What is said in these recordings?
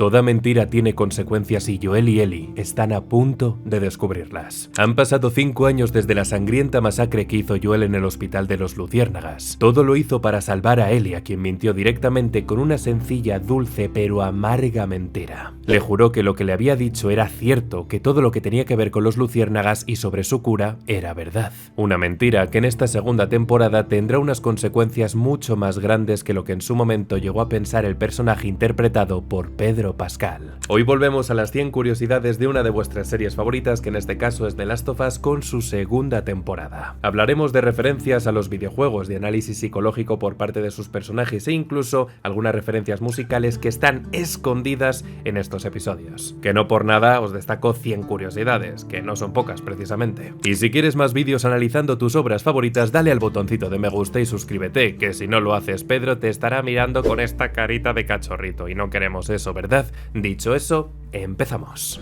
Toda mentira tiene consecuencias y Joel y Ellie están a punto de descubrirlas. Han pasado 5 años desde la sangrienta masacre que hizo Joel en el hospital de los Luciérnagas. Todo lo hizo para salvar a Ellie, a quien mintió directamente con una sencilla, dulce pero amarga mentira. Le juró que lo que le había dicho era cierto, que todo lo que tenía que ver con los Luciérnagas y sobre su cura era verdad. Una mentira que en esta segunda temporada tendrá unas consecuencias mucho más grandes que lo que en su momento llegó a pensar el personaje interpretado por Pedro Pascal. Hoy volvemos a las 100 curiosidades de una de vuestras series favoritas, que en este caso es The Last of Us, con su segunda temporada. Hablaremos de referencias a los videojuegos, de análisis psicológico por parte de sus personajes e incluso algunas referencias musicales que están escondidas en estos episodios. Que no por nada os destaco 100 curiosidades, que no son pocas precisamente. Y si quieres más vídeos analizando tus obras favoritas, dale al botoncito de me gusta y suscríbete, que si no lo haces Pedro te estará mirando con esta carita de cachorrito y no queremos eso, ¿verdad? Dicho eso, empezamos.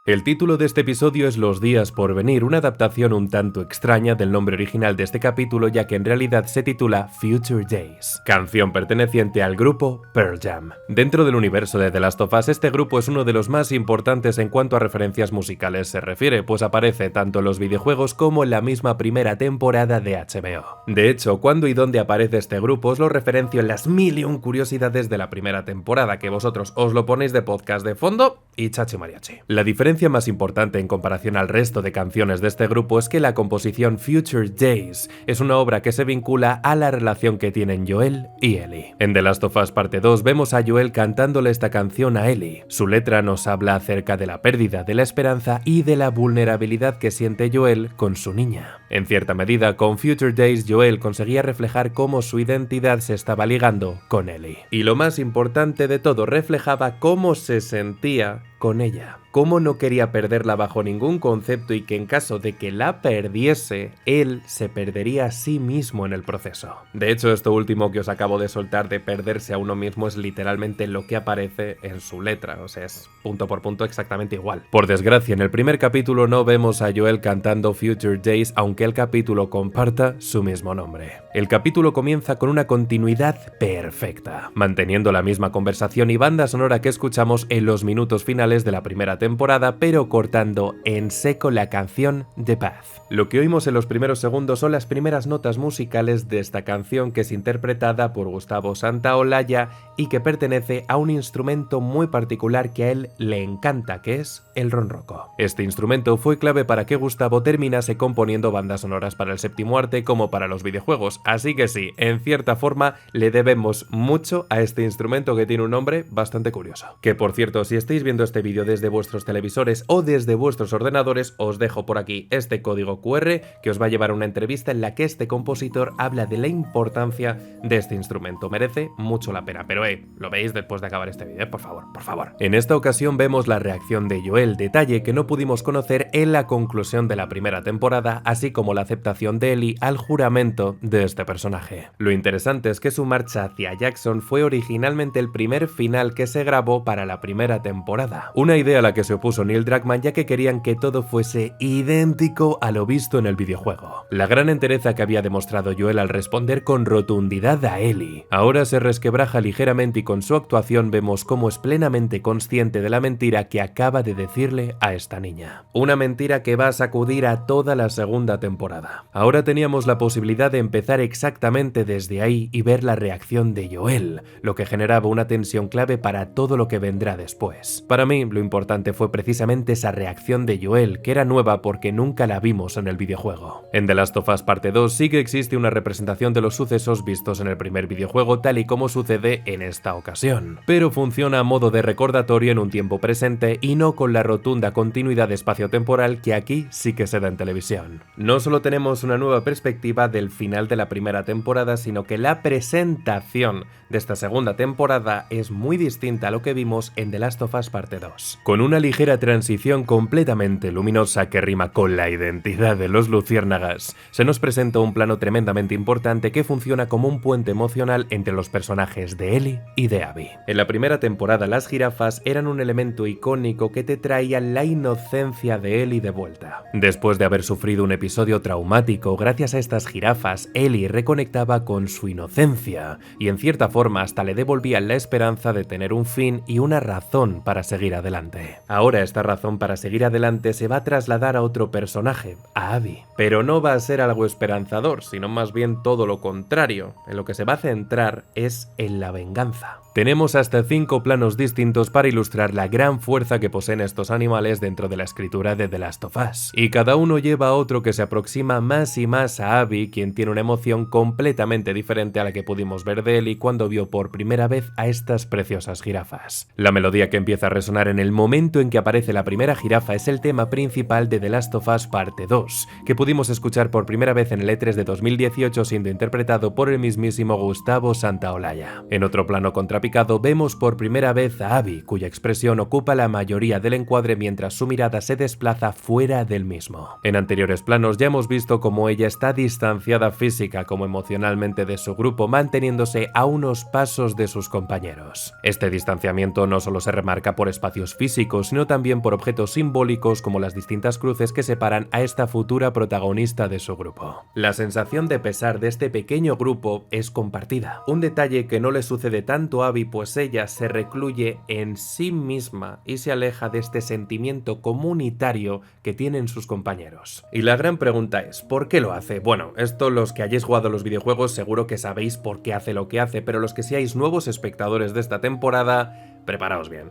El título de este episodio es Los días por venir, una adaptación un tanto extraña del nombre original de este capítulo, ya que en realidad se titula Future Days, canción perteneciente al grupo Pearl Jam. Dentro del universo de The Last of Us, este grupo es uno de los más importantes en cuanto a referencias musicales se refiere, pues aparece tanto en los videojuegos como en la misma primera temporada de HBO. De hecho, cuando y dónde aparece este grupo os lo referencio en las 1001 curiosidades de la primera temporada, que vosotros os lo ponéis de podcast de fondo y chachi mariachi. La diferencia más importante en comparación al resto de canciones de este grupo es que la composición Future Days es una obra que se vincula a la relación que tienen Joel y Ellie. En The Last of Us Parte 2 vemos a Joel cantándole esta canción a Ellie. Su letra nos habla acerca de la pérdida de la esperanza y de la vulnerabilidad que siente Joel con su niña. En cierta medida, con Future Days Joel conseguía reflejar cómo su identidad se estaba ligando con Ellie. Y lo más importante de todo, reflejaba cómo se sentía con ella. Cómo no quería perderla bajo ningún concepto y que en caso de que la perdiese, él se perdería a sí mismo en el proceso. De hecho, esto último que os acabo de soltar de perderse a uno mismo es literalmente lo que aparece en su letra, o sea, es punto por punto exactamente igual. Por desgracia, en el primer capítulo no vemos a Joel cantando Future Days, aunque el capítulo comparta su mismo nombre. El capítulo comienza con una continuidad perfecta, manteniendo la misma conversación y banda sonora que escuchamos en los minutos finales de la primera temporada, pero cortando en seco la canción The Path. Lo que oímos en los primeros segundos son las primeras notas musicales de esta canción, que es interpretada por Gustavo Santaolalla y que pertenece a un instrumento muy particular que a él le encanta, que es el ronroco. Este instrumento fue clave para que Gustavo terminase componiendo bandas sonoras para el séptimo arte como para los videojuegos, así que sí, en cierta forma le debemos mucho a este instrumento que tiene un nombre bastante curioso. Que por cierto, si estáis viendo este vídeo desde vuestros televisores o desde vuestros ordenadores, os dejo por aquí este código QR que os va a llevar a una entrevista en la que este compositor habla de la importancia de este instrumento. Merece mucho la pena, pero lo veis después de acabar este vídeo, por favor, por favor. En esta ocasión vemos la reacción de Joel, detalle que no pudimos conocer en la conclusión de la primera temporada, así como la aceptación de Ellie al juramento de este personaje. Lo interesante es que su marcha hacia Jackson fue originalmente el primer final que se grabó para la primera temporada. Una idea a la que se opuso Neil Druckmann, ya que querían que todo fuese idéntico a lo visto en el videojuego. La gran entereza que había demostrado Joel al responder con rotundidad a Ellie ahora se resquebraja ligeramente, y con su actuación vemos cómo es plenamente consciente de la mentira que acaba de decirle a esta niña. Una mentira que va a sacudir a toda la segunda temporada. Ahora teníamos la posibilidad de empezar exactamente desde ahí y ver la reacción de Joel, lo que generaba una tensión clave para todo lo que vendrá después. Para mí, lo importante fue precisamente esa reacción de Joel, que era nueva porque nunca la vimos en el videojuego. En The Last of Us Parte 2 sí que existe una representación de los sucesos vistos en el primer videojuego, tal y como sucede en esta ocasión, pero funciona a modo de recordatorio en un tiempo presente y no con la rotunda continuidad espaciotemporal que aquí sí que se da en televisión. No solo tenemos una nueva perspectiva del final de la primera temporada, sino que la presentación de esta segunda temporada es muy distinta a lo que vimos en The Last of Us Parte 2, con un una ligera transición completamente luminosa que rima con la identidad de los luciérnagas, se nos presenta un plano tremendamente importante que funciona como un puente emocional entre los personajes de Ellie y de Abby. En la primera temporada las jirafas eran un elemento icónico que te traía la inocencia de Ellie de vuelta. Después de haber sufrido un episodio traumático, gracias a estas jirafas, Ellie reconectaba con su inocencia y en cierta forma hasta le devolvían la esperanza de tener un fin y una razón para seguir adelante. Ahora esta razón para seguir adelante se va a trasladar a otro personaje, a Abby. Pero no va a ser algo esperanzador, sino más bien todo lo contrario. En lo que se va a centrar es en la venganza. Tenemos hasta 5 planos distintos para ilustrar la gran fuerza que poseen estos animales dentro de la escritura de The Last of Us, y cada uno lleva a otro que se aproxima más y más a Abby, quien tiene una emoción completamente diferente a la que pudimos ver de Ellie cuando vio por primera vez a estas preciosas jirafas. La melodía que empieza a resonar en el momento en que aparece la primera jirafa es el tema principal de The Last of Us Parte 2, que pudimos escuchar por primera vez en el E3 de 2018 siendo interpretado por el mismísimo Gustavo Santaolalla. En otro plano contrapicado vemos por primera vez a Abby, cuya expresión ocupa la mayoría del encuadre mientras su mirada se desplaza fuera del mismo. En anteriores planos ya hemos visto cómo ella está distanciada física como emocionalmente de su grupo, manteniéndose a unos pasos de sus compañeros. Este distanciamiento no solo se remarca por espacios físicos, sino también por objetos simbólicos como las distintas cruces que separan a esta futura protagonista de su grupo. La sensación de pesar de este pequeño grupo es compartida, un detalle que no le sucede tanto a Abby, pues ella se recluye en sí misma y se aleja de este sentimiento comunitario que tienen sus compañeros. Y la gran pregunta es, ¿por qué lo hace? Bueno, esto los que hayáis jugado a los videojuegos seguro que sabéis por qué hace lo que hace, pero los que seáis nuevos espectadores de esta temporada, preparaos bien,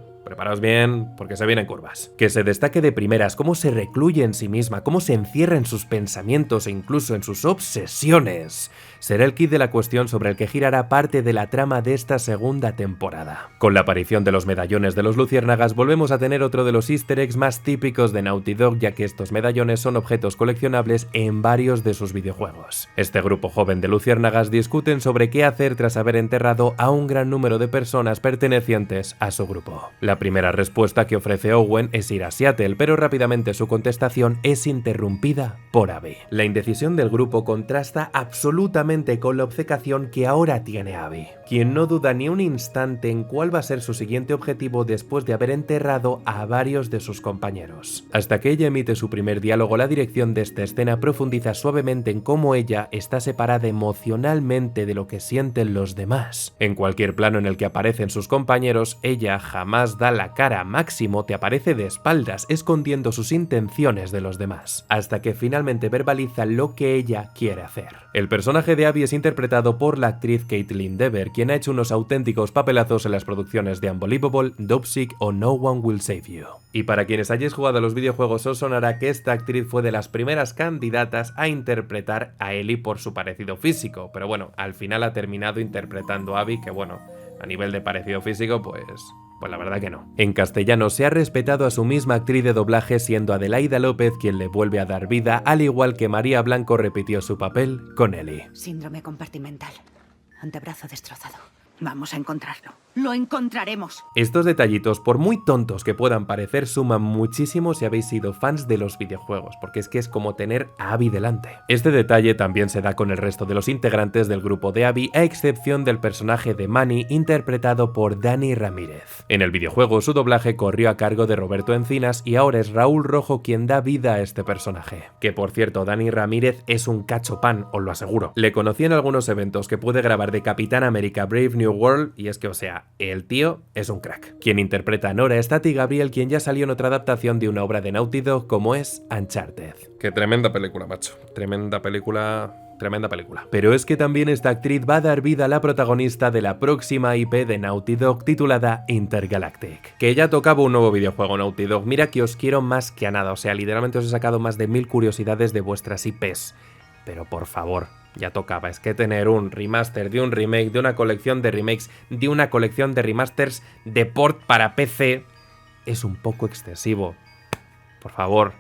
porque se vienen curvas. Que se destaque de primeras cómo se recluye en sí misma, cómo se encierra en sus pensamientos e incluso en sus obsesiones, será el kit de la cuestión sobre el que girará parte de la trama de esta segunda temporada. Con la aparición de los medallones de los luciérnagas volvemos a tener otro de los easter eggs más típicos de Naughty Dog, ya que estos medallones son objetos coleccionables en varios de sus videojuegos. Este grupo joven de luciérnagas discuten sobre qué hacer tras haber enterrado a un gran número de personas pertenecientes a su grupo. La primera respuesta que ofrece Owen es ir a Seattle, pero rápidamente su contestación es interrumpida por Abby. La indecisión del grupo contrasta absolutamente con la obcecación que ahora tiene Abby, quien no duda ni un instante en cuál va a ser su siguiente objetivo después de haber enterrado a varios de sus compañeros. Hasta que ella emite su primer diálogo, la dirección de esta escena profundiza suavemente en cómo ella está separada emocionalmente de lo que sienten los demás. En cualquier plano en el que aparecen sus compañeros, ella jamás da la cara, máximo te aparece de espaldas, escondiendo sus intenciones de los demás, hasta que finalmente verbaliza lo que ella quiere hacer. El personaje de Abby es interpretado por la actriz Kaitlyn Dever, quien ha hecho unos auténticos papelazos en las producciones de Unbelievable, Dopesick o No One Will Save You. Y para quienes hayáis jugado a los videojuegos os sonará que esta actriz fue de las primeras candidatas a interpretar a Ellie por su parecido físico, pero bueno, al final ha terminado interpretando a Abby, que bueno, a nivel de parecido físico, pues la verdad que no. En castellano se ha respetado a su misma actriz de doblaje, siendo Adelaida López quien le vuelve a dar vida, al igual que María Blanco repitió su papel con Ellie. Síndrome compartimental. Antebrazo destrozado. Vamos a encontrarlo. ¡Lo encontraremos! Estos detallitos, por muy tontos que puedan parecer, suman muchísimo si habéis sido fans de los videojuegos, porque es que es como tener a Abby delante. Este detalle también se da con el resto de los integrantes del grupo de Abby, a excepción del personaje de Manny, interpretado por Dani Ramírez. En el videojuego su doblaje corrió a cargo de Roberto Encinas y ahora es Raúl Rojo quien da vida a este personaje. Que por cierto, Dani Ramírez es un cacho pan, os lo aseguro. Le conocí en algunos eventos que pude grabar de Capitán América Brave New World y es que, o sea, el tío es un crack. Quien interpreta a Nora es Tati Gabriel, quien ya salió en otra adaptación de una obra de Naughty Dog como es Uncharted. Qué tremenda película, macho. Tremenda película. Pero es que también esta actriz va a dar vida a la protagonista de la próxima IP de Naughty Dog titulada Intergalactic. Que ya tocaba un nuevo videojuego Naughty Dog. Mira que os quiero más que a nada, o sea, literalmente os he sacado más de 1000 curiosidades de vuestras IPs. Pero por favor, ya tocaba, es que tener un remaster de un remake, de una colección de remakes, de una colección de remasters de port para PC es un poco excesivo. Por favor,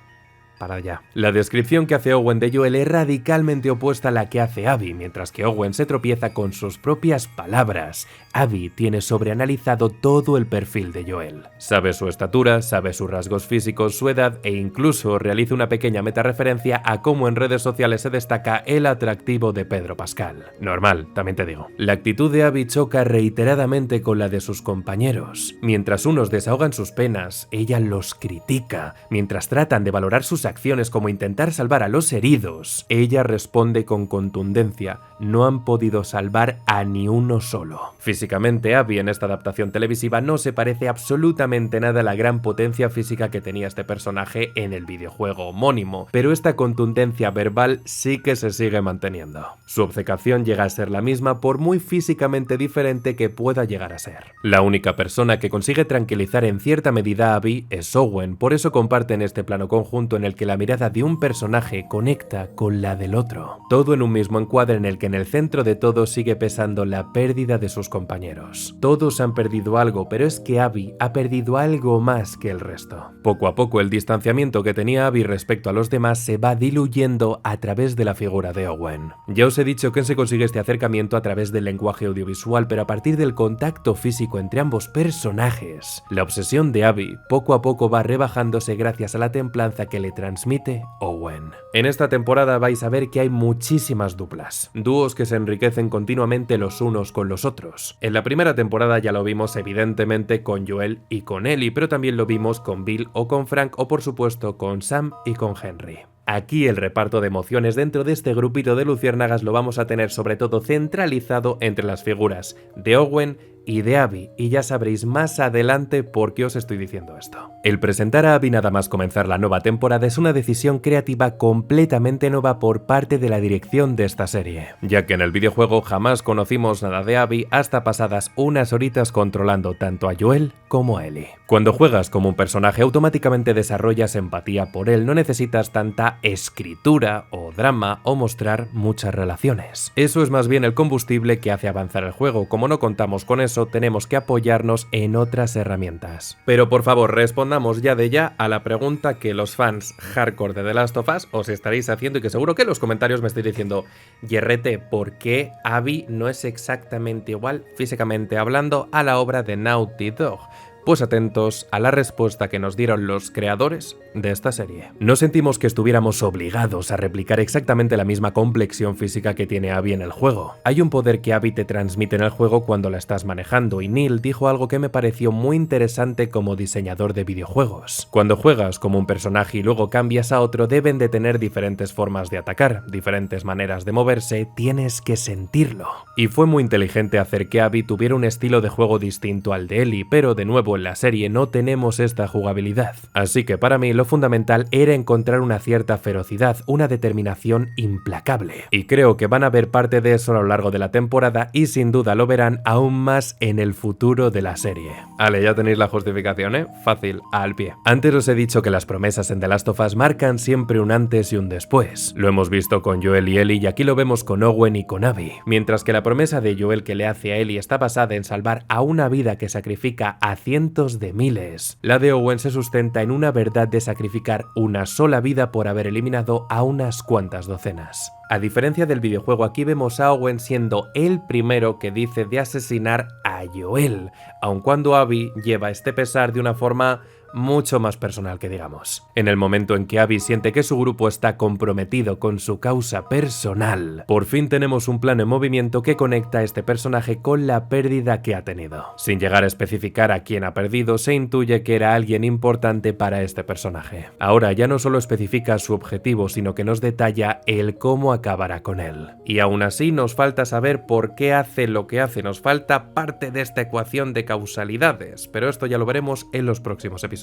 para allá. La descripción que hace Owen de Joel es radicalmente opuesta a la que hace Abby, mientras que Owen se tropieza con sus propias palabras. Abby tiene sobreanalizado todo el perfil de Joel. Sabe su estatura, sabe sus rasgos físicos, su edad e incluso realiza una pequeña metareferencia a cómo en redes sociales se destaca el atractivo de Pedro Pascal. Normal, también te digo. La actitud de Abby choca reiteradamente con la de sus compañeros. Mientras unos desahogan sus penas, ella los critica. Mientras tratan de valorar sus acciones como intentar salvar a los heridos, ella responde con contundencia: no han podido salvar a ni uno solo. Físicamente, Abby en esta adaptación televisiva no se parece absolutamente nada a la gran potencia física que tenía este personaje en el videojuego homónimo, pero esta contundencia verbal sí que se sigue manteniendo. Su obcecación llega a ser la misma por muy físicamente diferente que pueda llegar a ser. La única persona que consigue tranquilizar en cierta medida a Abby es Owen, por eso comparten este plano conjunto en el que la mirada de un personaje conecta con la del otro. Todo en un mismo encuadre en el que en el centro de todo sigue pesando la pérdida de sus compañeros. Todos han perdido algo, pero es que Abby ha perdido algo más que el resto. Poco a poco el distanciamiento que tenía Abby respecto a los demás se va diluyendo a través de la figura de Owen. Ya os he dicho que se consigue este acercamiento a través del lenguaje audiovisual, pero a partir del contacto físico entre ambos personajes, la obsesión de Abby poco a poco va rebajándose gracias a la templanza que le transmite Owen. En esta temporada vais a ver que hay muchísimas duplas, dúos que se enriquecen continuamente los unos con los otros. En la primera temporada ya lo vimos evidentemente con Joel y con Ellie, pero también lo vimos con Bill o con Frank o por supuesto con Sam y con Henry. Aquí el reparto de emociones dentro de este grupito de luciérnagas lo vamos a tener sobre todo centralizado entre las figuras de Owen y de Abby, y ya sabréis más adelante por qué os estoy diciendo esto. El presentar a Abby nada más comenzar la nueva temporada es una decisión creativa completamente nueva por parte de la dirección de esta serie, ya que en el videojuego jamás conocimos nada de Abby hasta pasadas unas horitas controlando tanto a Joel como a Ellie. Cuando juegas como un personaje automáticamente desarrollas empatía por él, no necesitas tanta escritura o drama o mostrar muchas relaciones. Eso es más bien el combustible que hace avanzar el juego. Como no contamos con eso, tenemos que apoyarnos en otras herramientas. Pero por favor, respondamos ya de ya a la pregunta que los fans hardcore de The Last of Us os estaréis haciendo y que seguro que en los comentarios me estáis diciendo: Yerrete, ¿por qué Abby no es exactamente igual, físicamente hablando, a la obra de Naughty Dog? Pues atentos a la respuesta que nos dieron los creadores de esta serie. No sentimos que estuviéramos obligados a replicar exactamente la misma complexión física que tiene Abby en el juego. Hay un poder que Abby te transmite en el juego cuando la estás manejando, y Neil dijo algo que me pareció muy interesante como diseñador de videojuegos. Cuando juegas como un personaje y luego cambias a otro, deben de tener diferentes formas de atacar, diferentes maneras de moverse, tienes que sentirlo. Y fue muy inteligente hacer que Abby tuviera un estilo de juego distinto al de Ellie, pero de nuevo en la serie no tenemos esta jugabilidad. Así que para mí lo fundamental era encontrar una cierta ferocidad, una determinación implacable. Y creo que van a ver parte de eso a lo largo de la temporada y sin duda lo verán aún más en el futuro de la serie. Vale, ya tenéis la justificación, ¿eh? Fácil, al pie. Antes os he dicho que las promesas en The Last of Us marcan siempre un antes y un después. Lo hemos visto con Joel y Ellie y aquí lo vemos con Owen y con Abby. Mientras que la promesa de Joel que le hace a Ellie está basada en salvar a una vida que sacrifica a cientos de miles, la de Owen se sustenta en una verdad de sacrificar una sola vida por haber eliminado a unas cuantas docenas. A diferencia del videojuego, aquí vemos a Owen siendo el primero que dice de asesinar a Joel, aun cuando Abby lleva este pesar de una forma mucho más personal que digamos. En el momento en que Abby siente que su grupo está comprometido con su causa personal, por fin tenemos un plano en movimiento que conecta a este personaje con la pérdida que ha tenido. Sin llegar a especificar a quién ha perdido, se intuye que era alguien importante para este personaje. Ahora ya no solo especifica su objetivo, sino que nos detalla el cómo acabará con él. Y aún así nos falta saber por qué hace lo que hace, nos falta parte de esta ecuación de causalidades, pero esto ya lo veremos en los próximos episodios.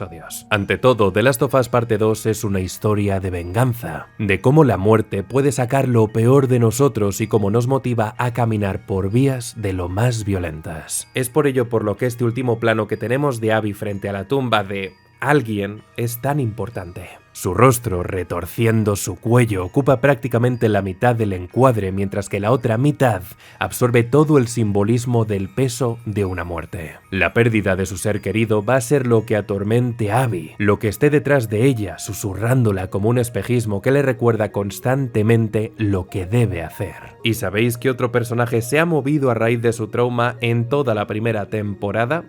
Ante todo, The Last of Us Parte 2 es una historia de venganza, de cómo la muerte puede sacar lo peor de nosotros y cómo nos motiva a caminar por vías de lo más violentas. Es por ello por lo que este último plano que tenemos de Abby frente a la tumba de alguien es tan importante. Su rostro, retorciendo su cuello, ocupa prácticamente la mitad del encuadre, mientras que la otra mitad absorbe todo el simbolismo del peso de una muerte. La pérdida de su ser querido va a ser lo que atormente a Abby, lo que esté detrás de ella, susurrándola como un espejismo que le recuerda constantemente lo que debe hacer. ¿Y sabéis qué otro personaje se ha movido a raíz de su trauma en toda la primera temporada?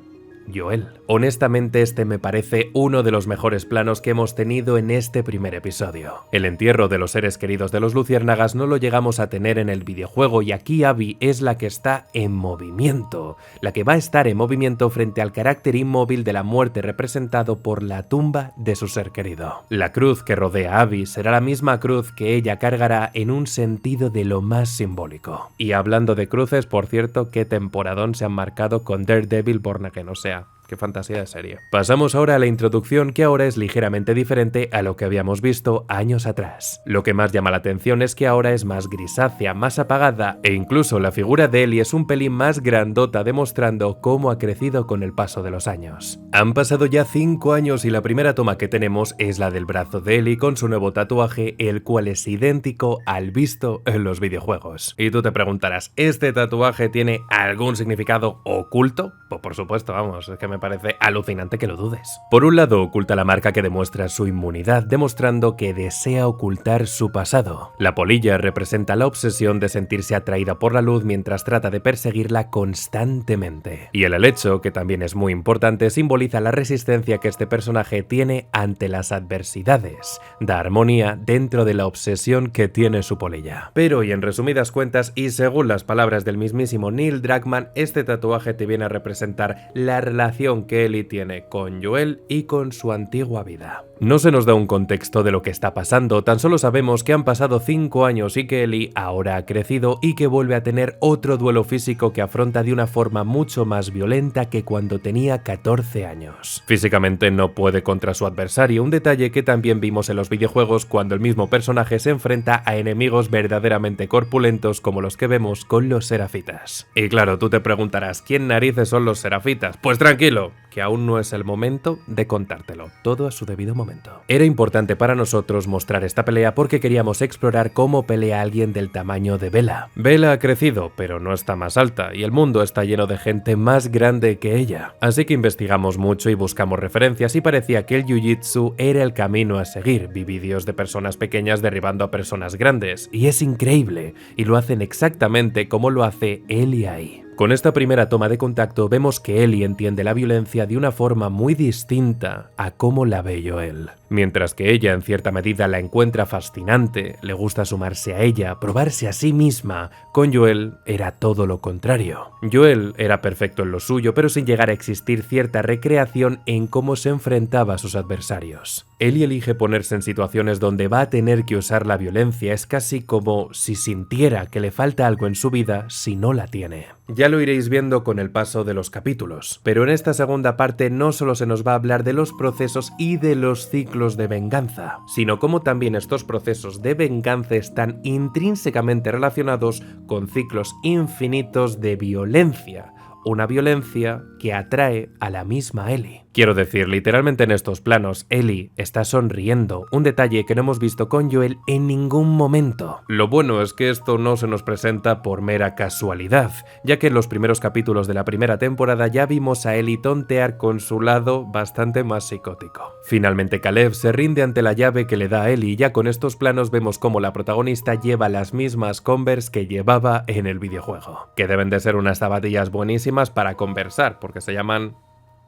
Joel. Honestamente, este me parece uno de los mejores planos que hemos tenido en este primer episodio. El entierro de los seres queridos de los luciérnagas no lo llegamos a tener en el videojuego y aquí Abby es la que está en movimiento, la que va a estar en movimiento frente al carácter inmóvil de la muerte representado por la tumba de su ser querido. La cruz que rodea a Abby será la misma cruz que ella cargará en un sentido de lo más simbólico. Y hablando de cruces, por cierto, qué temporadón se han marcado con Daredevil Born Again, o sea, qué fantasía de serie. Pasamos ahora a la introducción, que ahora es ligeramente diferente a lo que habíamos visto años atrás. Lo que más llama la atención es que ahora es más grisácea, más apagada, e incluso la figura de Ellie es un pelín más grandota, demostrando cómo ha crecido con el paso de los años. Han pasado ya 5 años y la primera toma que tenemos es la del brazo de Ellie con su nuevo tatuaje, el cual es idéntico al visto en los videojuegos. Y tú te preguntarás, ¿este tatuaje tiene algún significado oculto? Pues por supuesto, vamos, es que me parece alucinante que lo dudes. Por un lado, oculta la marca que demuestra su inmunidad, demostrando que desea ocultar su pasado. La polilla representa la obsesión de sentirse atraída por la luz mientras trata de perseguirla constantemente. Y el helecho, que también es muy importante, simboliza la resistencia que este personaje tiene ante las adversidades. Da armonía dentro de la obsesión que tiene su polilla. Pero, y en resumidas cuentas, y según las palabras del mismísimo Neil Druckmann, este tatuaje te viene a representar la relación que Ellie tiene con Joel y con su antigua vida. No se nos da un contexto de lo que está pasando, tan solo sabemos que han pasado 5 años y que Ellie ahora ha crecido y que vuelve a tener otro duelo físico que afronta de una forma mucho más violenta que cuando tenía 14 años. Físicamente no puede contra su adversario, un detalle que también vimos en los videojuegos cuando el mismo personaje se enfrenta a enemigos verdaderamente corpulentos como los que vemos con los serafitas. Y claro, tú te preguntarás, ¿quién narices son los serafitas? Pues tranquilo, que aún no es el momento de contártelo, todo a su debido momento. Era importante para nosotros mostrar esta pelea porque queríamos explorar cómo pelea alguien del tamaño de Bella. Bella ha crecido, pero no está más alta, y el mundo está lleno de gente más grande que ella. Así que investigamos mucho y buscamos referencias y parecía que el jiu-jitsu era el camino a seguir. Vi vídeos de personas pequeñas derribando a personas grandes, y es increíble, y lo hacen exactamente como lo hace Ellie ahí. Con esta primera toma de contacto vemos que Ellie entiende la violencia de una forma muy distinta a cómo la ve Joel. Mientras que ella en cierta medida la encuentra fascinante, le gusta sumarse a ella, probarse a sí misma, con Joel era todo lo contrario. Joel era perfecto en lo suyo, pero sin llegar a existir cierta recreación en cómo se enfrentaba a sus adversarios. Ellie elige ponerse en situaciones donde va a tener que usar la violencia, es casi como si sintiera que le falta algo en su vida si no la tiene. Ya lo iréis viendo con el paso de los capítulos, pero en esta segunda parte no solo se nos va a hablar de los procesos y de los ciclos de venganza, sino cómo también estos procesos de venganza están intrínsecamente relacionados con ciclos infinitos de violencia, una violencia que atrae a la misma Ellie. Quiero decir, literalmente en estos planos, Ellie está sonriendo, un detalle que no hemos visto con Joel en ningún momento. Lo bueno es que esto no se nos presenta por mera casualidad, ya que en los primeros capítulos de la primera temporada ya vimos a Ellie tontear con su lado bastante más psicótico. Finalmente Caleb se rinde ante la llave que le da a Ellie y ya con estos planos vemos cómo la protagonista lleva las mismas Converse que llevaba en el videojuego, que deben de ser unas zapatillas buenísimas para conversar, porque se llaman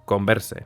Converse.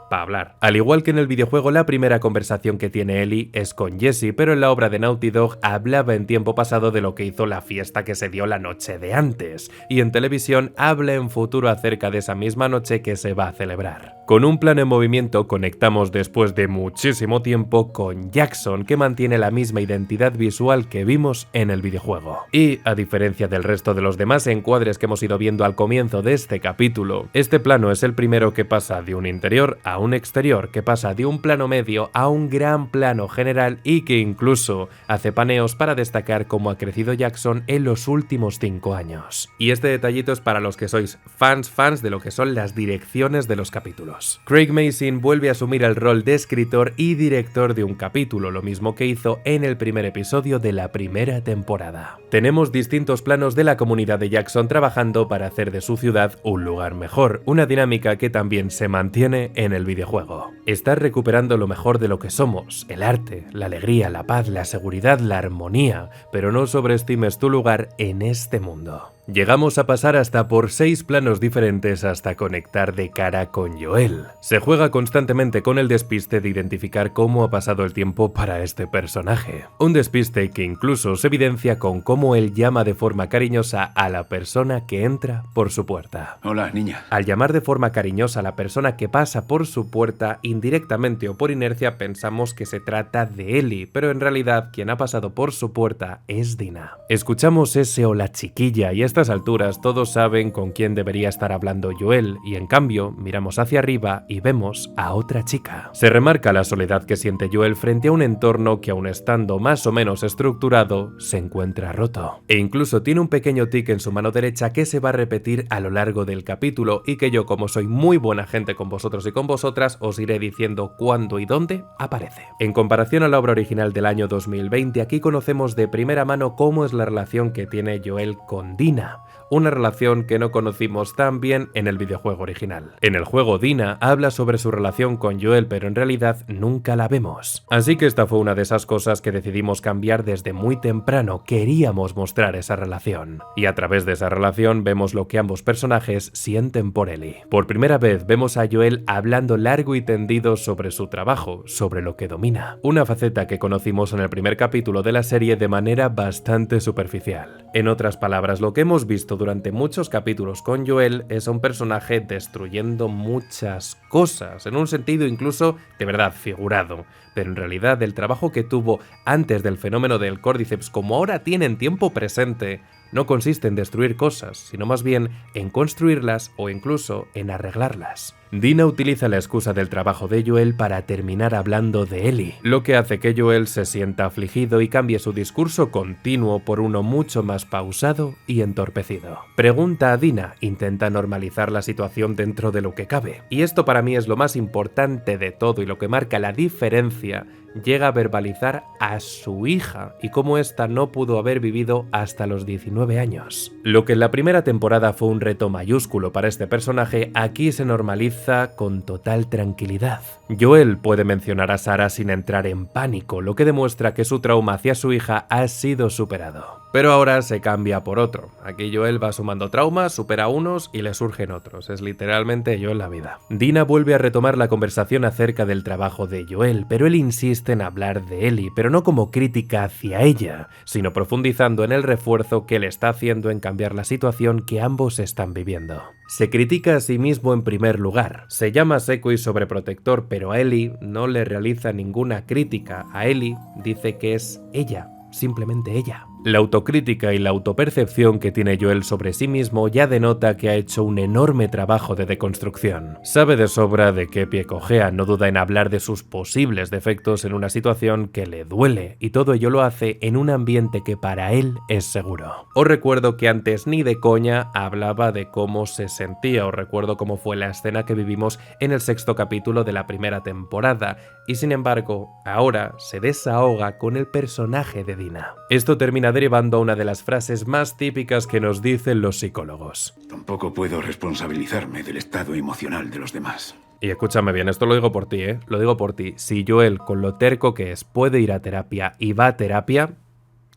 Para hablar. Al igual que en el videojuego, la primera conversación que tiene Ellie es con Jesse, pero en la obra de Naughty Dog hablaba en tiempo pasado de lo que hizo la fiesta que se dio la noche de antes, y en televisión habla en futuro acerca de esa misma noche que se va a celebrar. Con un plan en movimiento conectamos después de muchísimo tiempo con Jackson, que mantiene la misma identidad visual que vimos en el videojuego. Y, a diferencia del resto de los demás encuadres que hemos ido viendo al comienzo de este capítulo, este plano es el primero que pasa de un interior a un exterior, que pasa de un plano medio a un gran plano general y que incluso hace paneos para destacar cómo ha crecido Jackson en los últimos 5 años. Y este detallito es para los que sois fans de lo que son las direcciones de los capítulos. psicólogos. Craig Mazin vuelve a asumir el rol de escritor y director de un capítulo, lo mismo que hizo en el primer episodio de la primera temporada. Tenemos distintos planos de la comunidad de Jackson trabajando para hacer de su ciudad un lugar mejor, una dinámica que también se mantiene en el videojuego. Estás recuperando lo mejor de lo que somos, el arte, la alegría, la paz, la seguridad, la armonía, pero no sobreestimes tu lugar en este mundo. Llegamos a pasar hasta por 6 planos diferentes hasta conectar de cara con Joel. Se juega constantemente con el despiste de identificar cómo ha pasado el tiempo para este personaje. Un despiste que incluso se evidencia con cómo él llama de forma cariñosa a la persona que entra por su puerta. Hola, niña. Al llamar de forma cariñosa a la persona que pasa por su puerta, indirectamente o por inercia pensamos que se trata de Ellie, pero en realidad quien ha pasado por su puerta es Dina. Escuchamos ese hola chiquilla y a estas alturas todos saben con quién debería estar hablando Joel y en cambio miramos hacia arriba y vemos a otra chica. Se remarca la soledad que siente Joel frente a un entorno que aun estando más o menos estructurado se encuentra roto. E incluso tiene un pequeño tic en su mano derecha que se va a repetir a lo largo del capítulo y que yo, como soy muy buena gente con vosotros y con vosotras, os iré diciendo cuándo y dónde aparece. En comparación a la obra original del año 2020, aquí conocemos de primera mano cómo es la relación que tiene Joel con Dina. Una relación que no conocimos tan bien en el videojuego original. En el juego Dina habla sobre su relación con Joel, pero en realidad nunca la vemos. Así que esta fue una de esas cosas que decidimos cambiar desde muy temprano. Queríamos mostrar esa relación. Y a través de esa relación vemos lo que ambos personajes sienten por Ellie. Por primera vez vemos a Joel hablando largo y tendido sobre su trabajo, sobre lo que domina. Una faceta que conocimos en el primer capítulo de la serie de manera bastante superficial. En otras palabras, lo que hemos visto durante muchos capítulos con Joel es un personaje destruyendo muchas cosas, en un sentido incluso de verdad figurado, pero en realidad el trabajo que tuvo antes del fenómeno del Cordyceps como ahora tiene en tiempo presente no consiste en destruir cosas, sino más bien en construirlas o incluso en arreglarlas. Dina utiliza la excusa del trabajo de Joel para terminar hablando de Ellie, lo que hace que Joel se sienta afligido y cambie su discurso continuo por uno mucho más pausado y entorpecido. Pregunta a Dina, intenta normalizar la situación dentro de lo que cabe. Y esto para mí es lo más importante de todo y lo que marca la diferencia. Llega a verbalizar a su hija y cómo ésta no pudo haber vivido hasta los 19 años. Lo que en la primera temporada fue un reto mayúsculo para este personaje, aquí se normaliza con total tranquilidad. Joel puede mencionar a Sarah sin entrar en pánico, lo que demuestra que su trauma hacia su hija ha sido superado. Pero ahora se cambia por otro. Aquí Joel va sumando traumas, supera unos y le surgen otros. Es literalmente Joel la vida. Dina vuelve a retomar la conversación acerca del trabajo de Joel, pero él insiste en hablar de Ellie, pero no como crítica hacia ella, sino profundizando en el refuerzo que le está haciendo en cambiar la situación que ambos están viviendo. Se critica a sí mismo en primer lugar. Se llama seco y sobreprotector, pero a Ellie no le realiza ninguna crítica. A Ellie dice que es ella, simplemente ella. La autocrítica y la autopercepción que tiene Joel sobre sí mismo ya denota que ha hecho un enorme trabajo de deconstrucción. Sabe de sobra de qué pie cojea, no duda en hablar de sus posibles defectos en una situación que le duele, y todo ello lo hace en un ambiente que para él es seguro. Os recuerdo que antes ni de coña hablaba de cómo se sentía, os recuerdo cómo fue la escena que vivimos en el 6º capítulo de la primera temporada, y sin embargo, ahora se desahoga con el personaje de Dina. Esto termina derivando a una de las frases más típicas que nos dicen los psicólogos. Tampoco puedo responsabilizarme del estado emocional de los demás. Y escúchame bien, esto lo digo por ti, lo digo por ti. Si Joel, con lo terco que es, puede ir a terapia y va a terapia,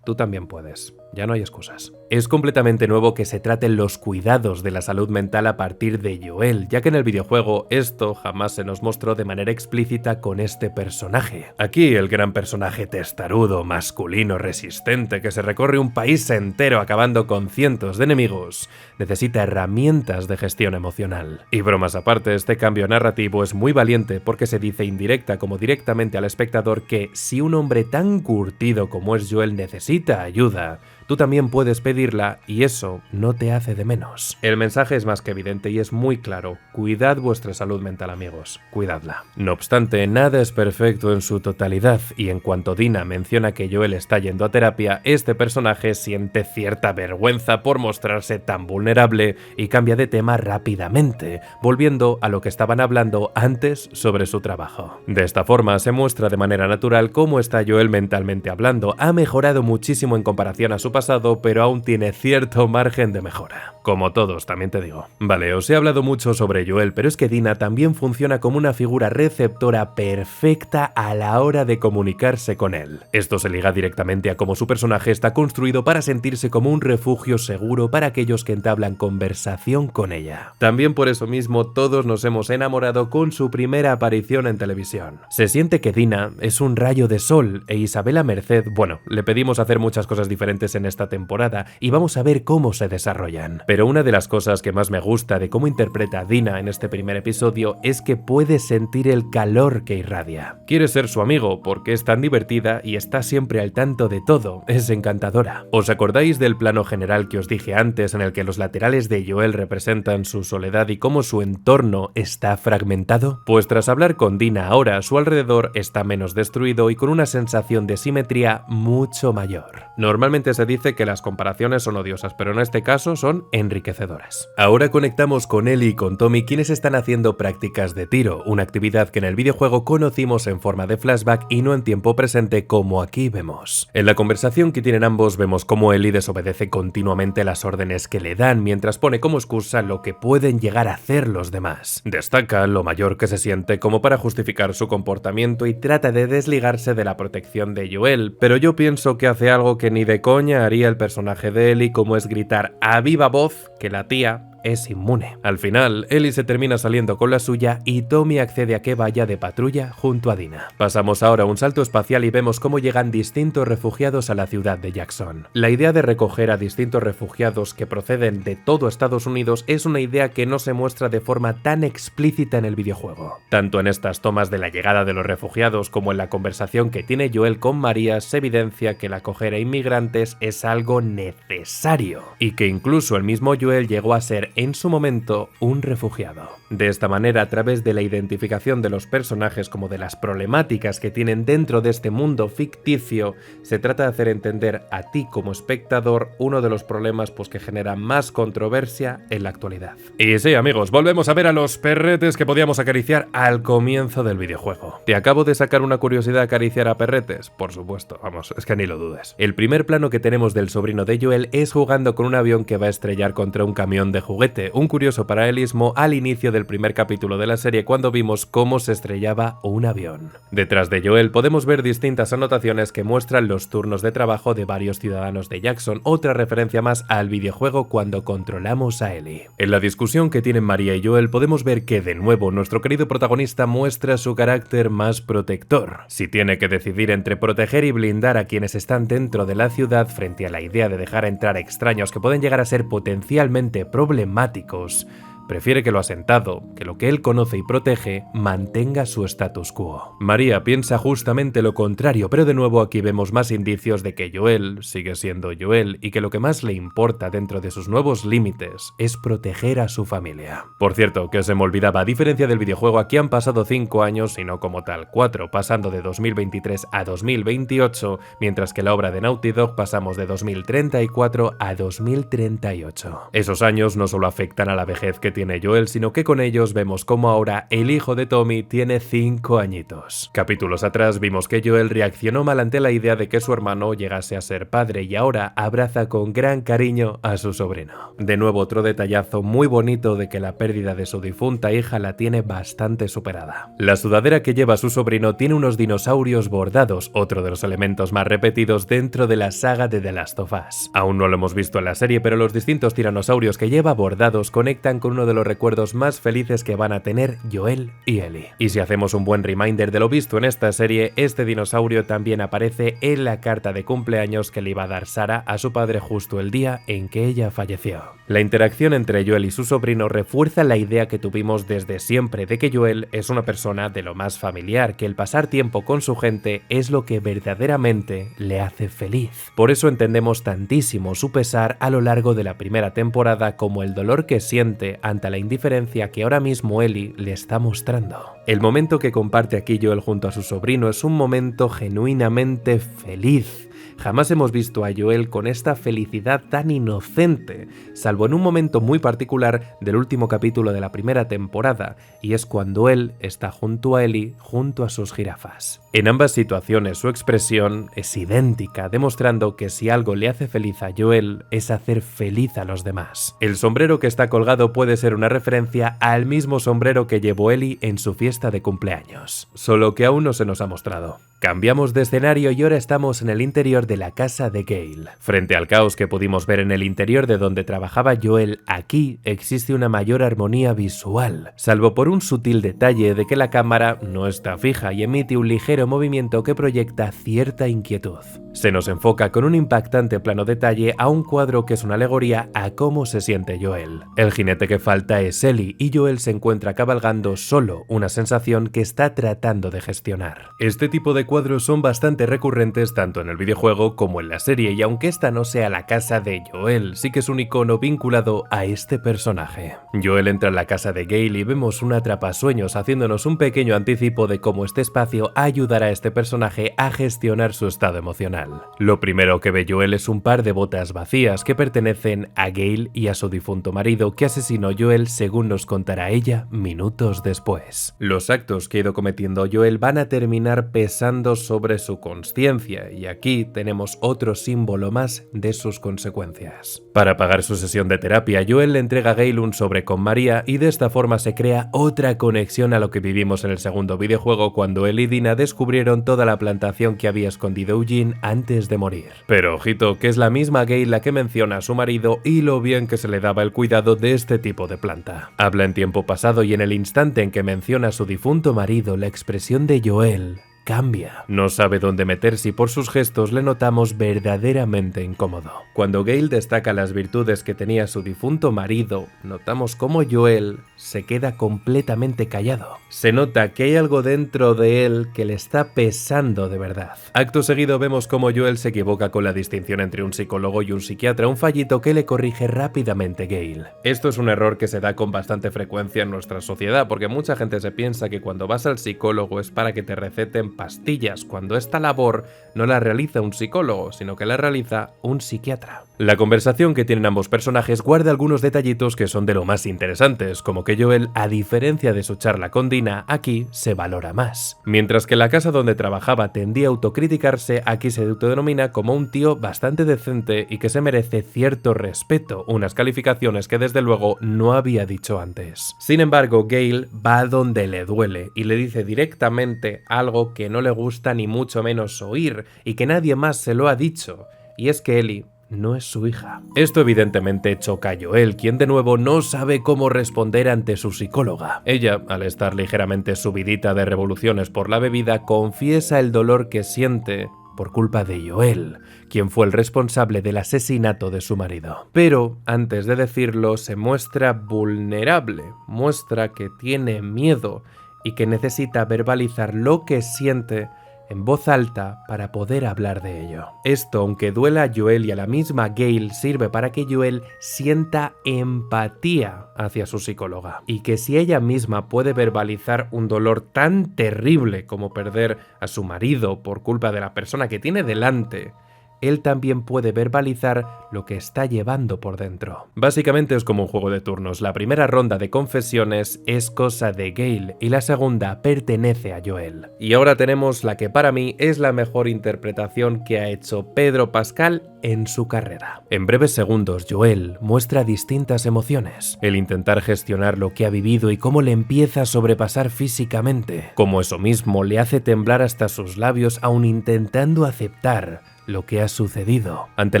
tú también puedes. Ya no hay excusas. Es completamente nuevo que se traten los cuidados de la salud mental a partir de Joel, ya que en el videojuego esto jamás se nos mostró de manera explícita con este personaje. Aquí el gran personaje testarudo, masculino, resistente, que se recorre un país entero acabando con cientos de enemigos, necesita herramientas de gestión emocional. Y bromas aparte, este cambio narrativo es muy valiente porque se dice indirecta como directamente al espectador que si un hombre tan curtido como es Joel necesita ayuda, tú también puedes pedirla y eso no te hace de menos. El mensaje es más que evidente y es muy claro: cuidad vuestra salud mental, amigos, cuidadla. No obstante, nada es perfecto en su totalidad y en cuanto Dina menciona que Joel está yendo a terapia, este personaje siente cierta vergüenza por mostrarse tan vulnerable y cambia de tema rápidamente, volviendo a lo que estaban hablando antes sobre su trabajo. De esta forma se muestra de manera natural cómo está Joel mentalmente hablando. Ha mejorado muchísimo en comparación a su pasado, pero aún tiene cierto margen de mejora. Como todos, también te digo. Vale, os he hablado mucho sobre Joel, pero es que Dina también funciona como una figura receptora perfecta a la hora de comunicarse con él. Esto se liga directamente a cómo su personaje está construido para sentirse como un refugio seguro para aquellos que entablan conversación con ella. También por eso mismo todos nos hemos enamorado con su primera aparición en televisión. Se siente que Dina es un rayo de sol e Isabela Merced, bueno, le pedimos hacer muchas cosas diferentes en esta temporada y vamos a ver cómo se desarrollan. Pero una de las cosas que más me gusta de cómo interpreta a Dina en este primer episodio es que puedes sentir el calor que irradia. Quieres ser su amigo porque es tan divertida y está siempre al tanto de todo, es encantadora. ¿Os acordáis del plano general que os dije antes en el que los laterales de Joel representan su soledad y cómo su entorno está fragmentado? Pues tras hablar con Dina ahora, su alrededor está menos destruido y con una sensación de simetría mucho mayor. Normalmente se dice que las comparaciones son odiosas, pero en este caso son enriquecedoras. Ahora conectamos con Ellie y con Tommy, quienes están haciendo prácticas de tiro, una actividad que en el videojuego conocimos en forma de flashback y no en tiempo presente como aquí vemos. En la conversación que tienen ambos vemos cómo Ellie desobedece continuamente las órdenes que le dan mientras pone como excusa lo que pueden llegar a hacer los demás. Destaca lo mayor que se siente como para justificar su comportamiento y trata de desligarse de la protección de Joel, pero yo pienso que hace algo que ni de coña haría el personaje de Ellie, como es gritar a viva voz que la tía es inmune. Al final, Ellie se termina saliendo con la suya y Tommy accede a que vaya de patrulla junto a Dina. Pasamos ahora a un salto espacial y vemos cómo llegan distintos refugiados a la ciudad de Jackson. La idea de recoger a distintos refugiados que proceden de todo Estados Unidos es una idea que no se muestra de forma tan explícita en el videojuego. Tanto en estas tomas de la llegada de los refugiados como en la conversación que tiene Joel con María se evidencia que el acoger a inmigrantes es algo necesario y que incluso el mismo Joel llegó a ser en su momento un refugiado. De esta manera, a través de la identificación de los personajes como de las problemáticas que tienen dentro de este mundo ficticio, se trata de hacer entender a ti como espectador uno de los problemas que genera más controversia en la actualidad. Y sí, amigos, volvemos a ver a los perretes que podíamos acariciar al comienzo del videojuego. ¿Te acabo de sacar una curiosidad de acariciar a perretes? Por supuesto, vamos, es que ni lo dudes. El primer plano que tenemos del sobrino de Joel es jugando con un avión que va a estrellar contra un camión de juguete, un curioso paralelismo al inicio del primer capítulo de la serie cuando vimos cómo se estrellaba un avión. Detrás de Joel podemos ver distintas anotaciones que muestran los turnos de trabajo de varios ciudadanos de Jackson, otra referencia más al videojuego cuando controlamos a Ellie. En la discusión que tienen María y Joel podemos ver que de nuevo nuestro querido protagonista muestra su carácter más protector. Si tiene que decidir entre proteger y blindar a quienes están dentro de la ciudad frente a la idea de dejar entrar extraños que pueden llegar a ser potencialmente problemáticos, prefiere que lo asentado, que lo que él conoce y protege, mantenga su status quo. María piensa justamente lo contrario, pero de nuevo aquí vemos más indicios de que Joel sigue siendo Joel y que lo que más le importa dentro de sus nuevos límites es proteger a su familia. Por cierto, que se me olvidaba, a diferencia del videojuego, aquí han pasado 5 años y no como tal 4, pasando de 2023 a 2028, mientras que la obra de Naughty Dog pasamos de 2034 a 2038. Esos años no solo afectan a la vejez que tiene Joel, sino que con ellos vemos cómo ahora el hijo de Tommy tiene 5 añitos. Capítulos atrás vimos que Joel reaccionó mal ante la idea de que su hermano llegase a ser padre y ahora abraza con gran cariño a su sobrino. De nuevo otro detallazo muy bonito de que la pérdida de su difunta hija la tiene bastante superada. La sudadera que lleva su sobrino tiene unos dinosaurios bordados, otro de los elementos más repetidos dentro de la saga de The Last of Us. Aún no lo hemos visto en la serie, pero los distintos tiranosaurios que lleva bordados conectan con unos uno de los recuerdos más felices que van a tener Joel y Ellie. Y si hacemos un buen reminder de lo visto en esta serie, este dinosaurio también aparece en la carta de cumpleaños que le iba a dar Sarah a su padre justo el día en que ella falleció. La interacción entre Joel y su sobrino refuerza la idea que tuvimos desde siempre de que Joel es una persona de lo más familiar, que el pasar tiempo con su gente es lo que verdaderamente le hace feliz. Por eso entendemos tantísimo su pesar a lo largo de la primera temporada como el dolor que siente ante la indiferencia que ahora mismo Ellie le está mostrando. El momento que comparte aquí Joel junto a su sobrino es un momento genuinamente feliz. Jamás hemos visto a Joel con esta felicidad tan inocente, salvo en un momento muy particular del último capítulo de la primera temporada, y es cuando él está junto a Ellie, junto a sus jirafas. En ambas situaciones su expresión es idéntica, demostrando que si algo le hace feliz a Joel es hacer feliz a los demás. El sombrero que está colgado puede ser una referencia al mismo sombrero que llevó Ellie en su fiesta de cumpleaños, solo que aún no se nos ha mostrado. Cambiamos de escenario y ahora estamos en el interior de la casa de Gale. Frente al caos que pudimos ver en el interior de donde trabajaba Joel, aquí existe una mayor armonía visual, salvo por un sutil detalle de que la cámara no está fija y emite un ligero movimiento que proyecta cierta inquietud. Se nos enfoca con un impactante plano detalle a un cuadro que es una alegoría a cómo se siente Joel. El jinete que falta es Ellie y Joel se encuentra cabalgando solo, una sensación que está tratando de gestionar. Este tipo de cuadros son bastante recurrentes tanto en el videojuego como en la serie, y aunque esta no sea la casa de Joel, sí que es un icono vinculado a este personaje. Joel entra en la casa de Gale y vemos un atrapasueños haciéndonos un pequeño anticipo de cómo este espacio ayudará a este personaje a gestionar su estado emocional. Lo primero que ve Joel es un par de botas vacías que pertenecen a Gale y a su difunto marido que asesinó Joel, según nos contará ella minutos después. Los actos que ha ido cometiendo Joel van a terminar pesando sobre su conciencia, y aquí tenemos otro símbolo más de sus consecuencias. Para pagar su sesión de terapia, Joel le entrega a Gale un sobre con María y de esta forma se crea otra conexión a lo que vivimos en el segundo videojuego cuando él y Dina descubrieron toda la plantación que había escondido Eugene antes de morir. Pero ojito, que es la misma Gale la que menciona a su marido y lo bien que se le daba el cuidado de este tipo de planta. Habla en tiempo pasado y en el instante en que menciona a su difunto marido, la expresión de Joel cambia. No sabe dónde meterse y por sus gestos le notamos verdaderamente incómodo. Cuando Gale destaca las virtudes que tenía su difunto marido, notamos cómo Joel se queda completamente callado. Se nota que hay algo dentro de él que le está pesando de verdad. Acto seguido vemos cómo Joel se equivoca con la distinción entre un psicólogo y un psiquiatra, un fallito que le corrige rápidamente Gale. Esto es un error que se da con bastante frecuencia en nuestra sociedad, porque mucha gente se piensa que cuando vas al psicólogo es para que te receten pastillas, cuando esta labor no la realiza un psicólogo, sino que la realiza un psiquiatra. La conversación que tienen ambos personajes guarda algunos detallitos que son de lo más interesantes, como que Joel, a diferencia de su charla con Dina, aquí se valora más. Mientras que la casa donde trabajaba tendía a autocriticarse, aquí se autodenomina como un tío bastante decente y que se merece cierto respeto, unas calificaciones que desde luego no había dicho antes. Sin embargo, Gale va donde le duele y le dice directamente algo que no le gusta ni mucho menos oír y que nadie más se lo ha dicho, y es que Ellie no es su hija. Esto evidentemente choca a Joel, quien de nuevo no sabe cómo responder ante su psicóloga. Ella, al estar ligeramente subidita de revoluciones por la bebida, confiesa el dolor que siente por culpa de Joel, quien fue el responsable del asesinato de su marido. Pero, antes de decirlo, se muestra vulnerable, muestra que tiene miedo y que necesita verbalizar lo que siente en voz alta para poder hablar de ello. Esto, aunque duela a Joel y a la misma Gale, sirve para que Joel sienta empatía hacia su psicóloga, y que si ella misma puede verbalizar un dolor tan terrible como perder a su marido por culpa de la persona que tiene delante, él también puede verbalizar lo que está llevando por dentro. Básicamente es como un juego de turnos. La primera ronda de confesiones es cosa de Gale y la segunda pertenece a Joel. Y ahora tenemos la que para mí es la mejor interpretación que ha hecho Pedro Pascal en su carrera. En breves segundos, Joel muestra distintas emociones, el intentar gestionar lo que ha vivido y cómo le empieza a sobrepasar físicamente, cómo eso mismo le hace temblar hasta sus labios aun intentando aceptar lo que ha sucedido. Ante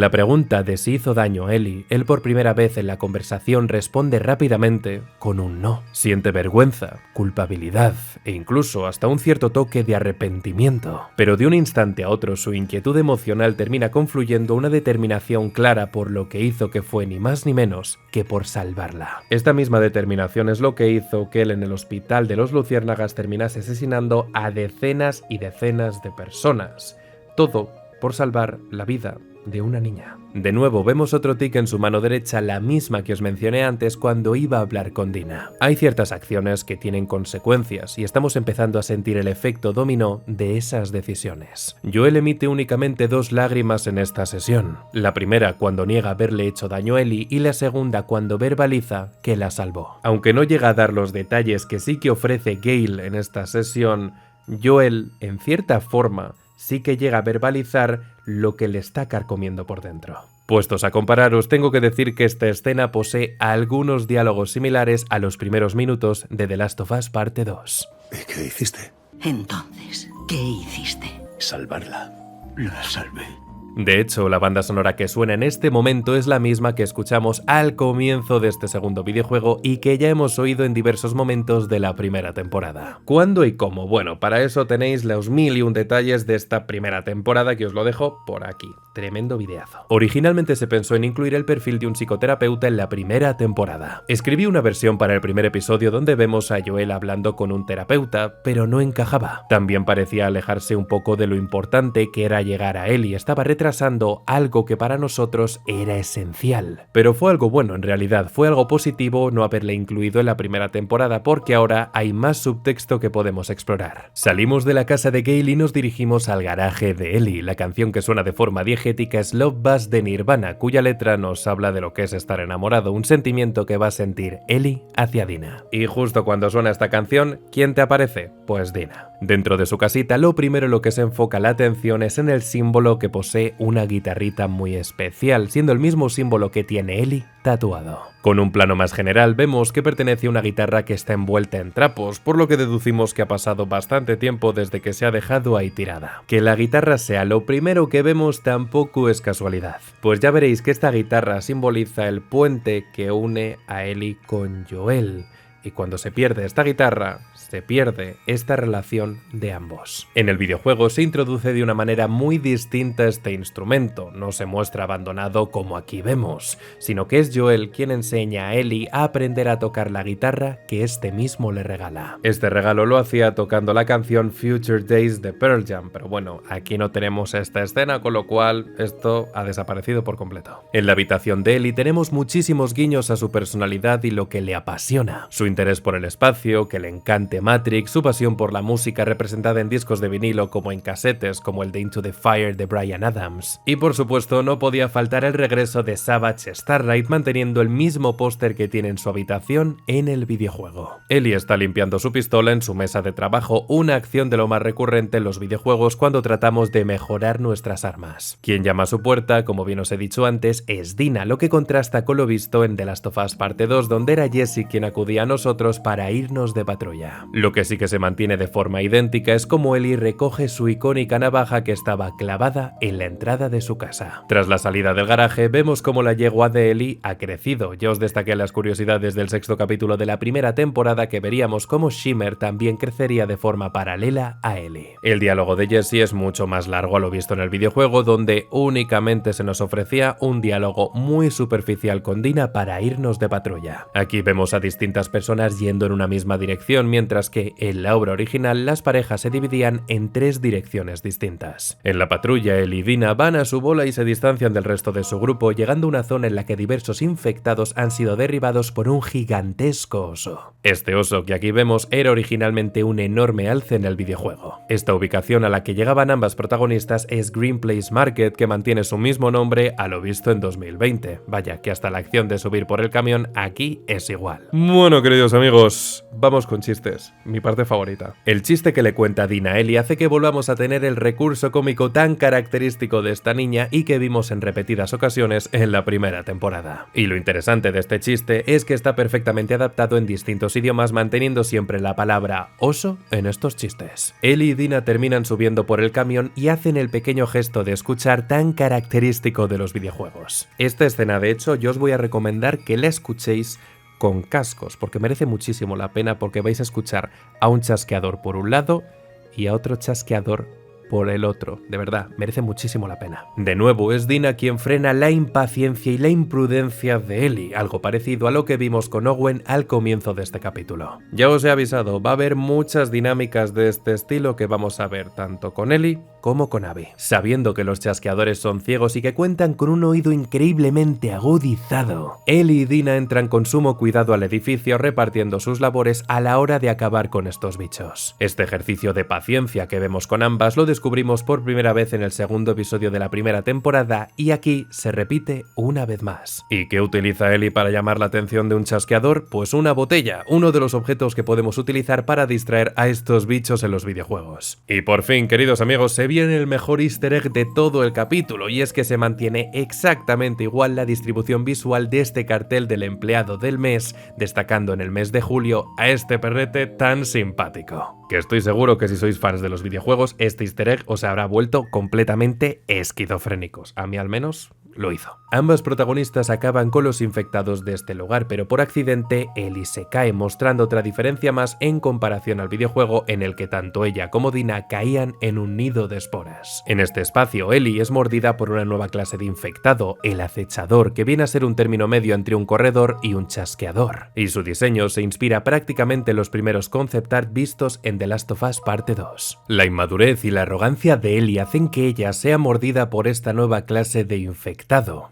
la pregunta de si hizo daño a Ellie, él por primera vez en la conversación responde rápidamente con un no. Siente vergüenza, culpabilidad e incluso hasta un cierto toque de arrepentimiento. Pero de un instante a otro su inquietud emocional termina confluyendo una determinación clara por lo que hizo, que fue ni más ni menos que por salvarla. Esta misma determinación es lo que hizo que él en el hospital de los Luciérnagas terminase asesinando a decenas y decenas de personas. Todo por salvar la vida de una niña. De nuevo vemos otro tic en su mano derecha, la misma que os mencioné antes cuando iba a hablar con Dina. Hay ciertas acciones que tienen consecuencias y estamos empezando a sentir el efecto dominó de esas decisiones. Joel emite únicamente 2 lágrimas en esta sesión. La primera cuando niega haberle hecho daño a Ellie y la segunda cuando verbaliza que la salvó. Aunque no llega a dar los detalles que sí que ofrece Gale en esta sesión, Joel, en cierta forma, sí que llega a verbalizar lo que le está carcomiendo por dentro. Puestos a comparar, os tengo que decir que esta escena posee algunos diálogos similares a los primeros minutos de The Last of Us Parte 2. ¿Y qué hiciste? Entonces, ¿qué hiciste? Salvarla. La salvé. De hecho, la banda sonora que suena en este momento es la misma que escuchamos al comienzo de este segundo videojuego y que ya hemos oído en diversos momentos de la primera temporada. ¿Cuándo y cómo? Bueno, para eso tenéis los 1001 detalles de esta primera temporada que os lo dejo por aquí. Tremendo videazo. Originalmente se pensó en incluir el perfil de un psicoterapeuta en la primera temporada. Escribí una versión para el primer episodio donde vemos a Joel hablando con un terapeuta, pero no encajaba. También parecía alejarse un poco de lo importante que era llegar a él y estaba retrasando algo que para nosotros era esencial. Pero fue algo bueno en realidad, fue algo positivo no haberle incluido en la primera temporada porque ahora hay más subtexto que podemos explorar. Salimos de la casa de Gale y nos dirigimos al garaje de Ellie. La canción que suena de forma diegética es Love Buzz de Nirvana, cuya letra nos habla de lo que es estar enamorado, un sentimiento que va a sentir Ellie hacia Dina. Y justo cuando suena esta canción, ¿quién te aparece? Pues Dina. Dentro de su casita, lo primero en lo que se enfoca la atención es en el símbolo que posee una guitarrita muy especial, siendo el mismo símbolo que tiene Ellie tatuado. Con un plano más general vemos que pertenece a una guitarra que está envuelta en trapos, por lo que deducimos que ha pasado bastante tiempo desde que se ha dejado ahí tirada. Que la guitarra sea lo primero que vemos tampoco es casualidad, pues ya veréis que esta guitarra simboliza el puente que une a Ellie con Joel. Y cuando se pierde esta guitarra, se pierde esta relación de ambos. En el videojuego se introduce de una manera muy distinta este instrumento, no se muestra abandonado como aquí vemos, sino que es Joel quien enseña a Ellie a aprender a tocar la guitarra que este mismo le regala. Este regalo lo hacía tocando la canción Future Days de Pearl Jam, pero bueno, aquí no tenemos esta escena, con lo cual esto ha desaparecido por completo. En la habitación de Ellie tenemos muchísimos guiños a su personalidad y lo que le apasiona. Su interés por el espacio, que le encante Matrix, su pasión por la música representada en discos de vinilo como en casetes como el de Into the Fire de Bryan Adams. Y por supuesto no podía faltar el regreso de Savage Starlight manteniendo el mismo póster que tiene en su habitación en el videojuego. Ellie está limpiando su pistola en su mesa de trabajo, una acción de lo más recurrente en los videojuegos cuando tratamos de mejorar nuestras armas. Quien llama a su puerta, como bien os he dicho antes, es Dina, lo que contrasta con lo visto en The Last of Us Parte 2, donde era Jesse quien acudía a nosotros para irnos de patrulla. Lo que sí que se mantiene de forma idéntica es como Ellie recoge su icónica navaja que estaba clavada en la entrada de su casa. Tras la salida del garaje vemos como la yegua de Ellie ha crecido. Ya os destaqué las curiosidades del sexto capítulo de la primera temporada que veríamos como Shimmer también crecería de forma paralela a Ellie. El diálogo de Jesse es mucho más largo a lo visto en el videojuego, donde únicamente se nos ofrecía un diálogo muy superficial con Dina para irnos de patrulla. Aquí vemos a distintas personas yendo en una misma dirección, mientras que en la obra original las parejas se dividían en 3 direcciones distintas. En la patrulla, Ellie y Dina van a su bola y se distancian del resto de su grupo, llegando a una zona en la que diversos infectados han sido derribados por un gigantesco oso. Este oso que aquí vemos era originalmente un enorme alce en el videojuego. Esta ubicación a la que llegaban ambas protagonistas es Green Place Market, que mantiene su mismo nombre a lo visto en 2020. Vaya, que hasta la acción de subir por el camión aquí es igual. Bueno, queridos amigos, vamos con chistes. chistes, mi parte favorita. El chiste que le cuenta Dean a Ellie hace que volvamos a tener el recurso cómico tan característico de esta niña y que vimos en repetidas ocasiones en la primera temporada. Y lo interesante de este chiste es que está perfectamente adaptado en distintos idiomas, manteniendo siempre la palabra oso en estos chistes. Ellie y Dina terminan subiendo por el camión y hacen el pequeño gesto de escuchar tan característico de los videojuegos. Esta escena, de hecho, yo os voy a recomendar que la escuchéis con cascos, porque merece muchísimo la pena, porque vais a escuchar a un chasqueador por un lado y a otro chasqueador por el otro. De verdad, merece muchísimo la pena. De nuevo, es Dina quien frena la impaciencia y la imprudencia de Ellie, algo parecido a lo que vimos con Owen al comienzo de este capítulo. Ya os he avisado, va a haber muchas dinámicas de este estilo que vamos a ver tanto con Ellie como con Abby. Sabiendo que los chasqueadores son ciegos y que cuentan con un oído increíblemente agudizado, Ellie y Dina entran con sumo cuidado al edificio, repartiendo sus labores a la hora de acabar con estos bichos. Este ejercicio de paciencia que vemos con ambas lo descubrimos por primera vez en el segundo episodio de la primera temporada y aquí se repite una vez más. ¿Y qué utiliza Ellie para llamar la atención de un chasqueador? Pues una botella, uno de los objetos que podemos utilizar para distraer a estos bichos en los videojuegos. Y por fin, queridos amigos, se viene el mejor easter egg de todo el capítulo, y es que se mantiene exactamente igual la distribución visual de este cartel del empleado del mes, destacando en el mes de julio a este perrete tan simpático. Que estoy seguro que si sois fans de los videojuegos, este easter egg os habrá vuelto completamente esquizofrénicos. A mí al menos lo hizo. Ambas protagonistas acaban con los infectados de este lugar, pero por accidente Ellie se cae, mostrando otra diferencia más en comparación al videojuego en el que tanto ella como Dina caían en un nido de esporas. En este espacio, Ellie es mordida por una nueva clase de infectado, el acechador, que viene a ser un término medio entre un corredor y un chasqueador, y su diseño se inspira prácticamente en los primeros concept art vistos en The Last of Us Parte 2. La inmadurez y la arrogancia de Ellie hacen que ella sea mordida por esta nueva clase de infectado.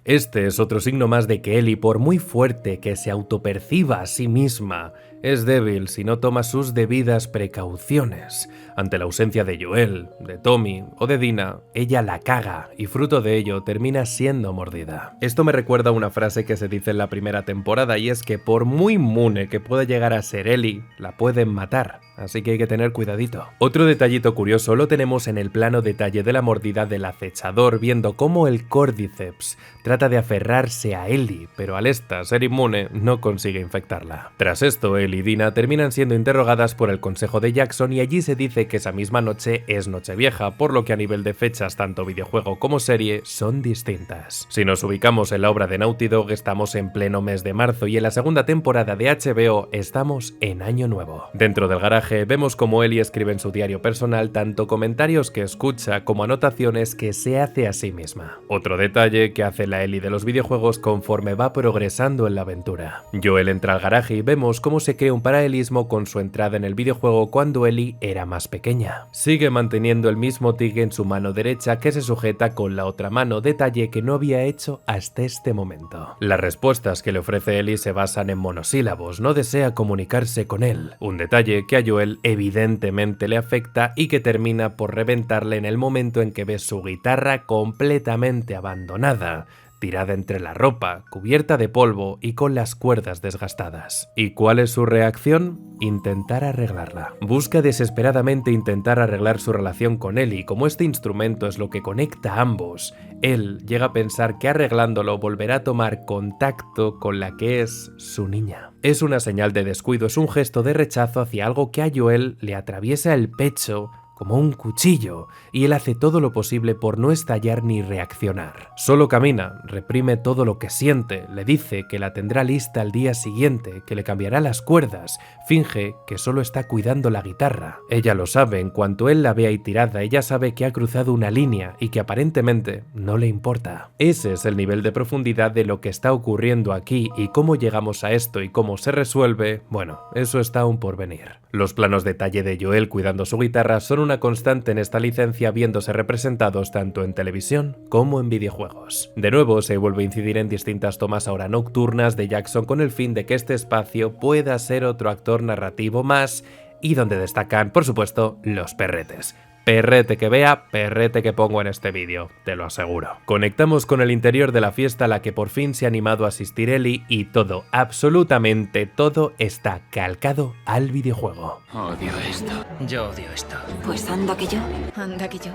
Este es otro signo más de que Ellie, por muy fuerte que se autoperciba a sí misma, es débil si no toma sus debidas precauciones. Ante la ausencia de Joel, de Tommy o de Dina, ella la caga y fruto de ello termina siendo mordida. Esto me recuerda a una frase que se dice en la primera temporada, y es que por muy inmune que pueda llegar a ser Ellie, la pueden matar. Así que hay que tener cuidadito. Otro detallito curioso lo tenemos en el plano detalle de la mordida del acechador, viendo cómo el Cordyceps trata de aferrarse a Ellie, pero al esta ser inmune no consigue infectarla. Tras esto, Ellie y Dina terminan siendo interrogadas por el consejo de Jackson, y allí se dice que esa misma noche es Nochevieja, por lo que a nivel de fechas tanto videojuego como serie son distintas. Si nos ubicamos en la obra de Naughty Dog, estamos en pleno mes de marzo, y en la segunda temporada de HBO estamos en Año Nuevo. Dentro del garaje vemos como Ellie escribe en su diario personal tanto comentarios que escucha como anotaciones que se hace a sí misma. Otro detalle que hace la Ellie de los videojuegos conforme va progresando en la aventura. Joel entra al garaje y vemos cómo se crea un paralelismo con su entrada en el videojuego cuando Ellie era más pequeña. Sigue manteniendo el mismo tig en su mano derecha que se sujeta con la otra mano, detalle que no había hecho hasta este momento. Las respuestas que le ofrece Ellie se basan en monosílabos, no desea comunicarse con él, un detalle que a Joel evidentemente le afecta y que termina por reventarle en el momento en que ve su guitarra completamente abandonada, tirada entre la ropa, cubierta de polvo y con las cuerdas desgastadas. ¿Y cuál es su reacción? Intentar arreglarla. Busca desesperadamente intentar arreglar su relación con Ellie, y como este instrumento es lo que conecta a ambos, él llega a pensar que arreglándolo volverá a tomar contacto con la que es su niña. Es una señal de descuido, es un gesto de rechazo hacia algo que a Joel le atraviesa el pecho como un cuchillo, y él hace todo lo posible por no estallar ni reaccionar. Solo camina, reprime todo lo que siente, le dice que la tendrá lista al día siguiente, que le cambiará las cuerdas, finge que solo está cuidando la guitarra. Ella lo sabe, en cuanto él la ve ahí tirada, ella sabe que ha cruzado una línea y que aparentemente no le importa. Ese es el nivel de profundidad de lo que está ocurriendo aquí, y cómo llegamos a esto y cómo se resuelve, bueno, eso está aún por venir. Los planos detalle de Joel cuidando su guitarra son una constante en esta licencia, viéndose representados tanto en televisión como en videojuegos. De nuevo se vuelve a incidir en distintas tomas ahora nocturnas de Jackson con el fin de que este espacio pueda ser otro actor narrativo más, y donde destacan, por supuesto, los perretes. perrete que vea, perrete que pongo en este vídeo, te lo aseguro. Conectamos con el interior de la fiesta a la que por fin se ha animado a asistir Ellie y todo, absolutamente todo, está calcado al videojuego. Odio esto. Yo odio esto. Pues anda que yo. Anda que yo.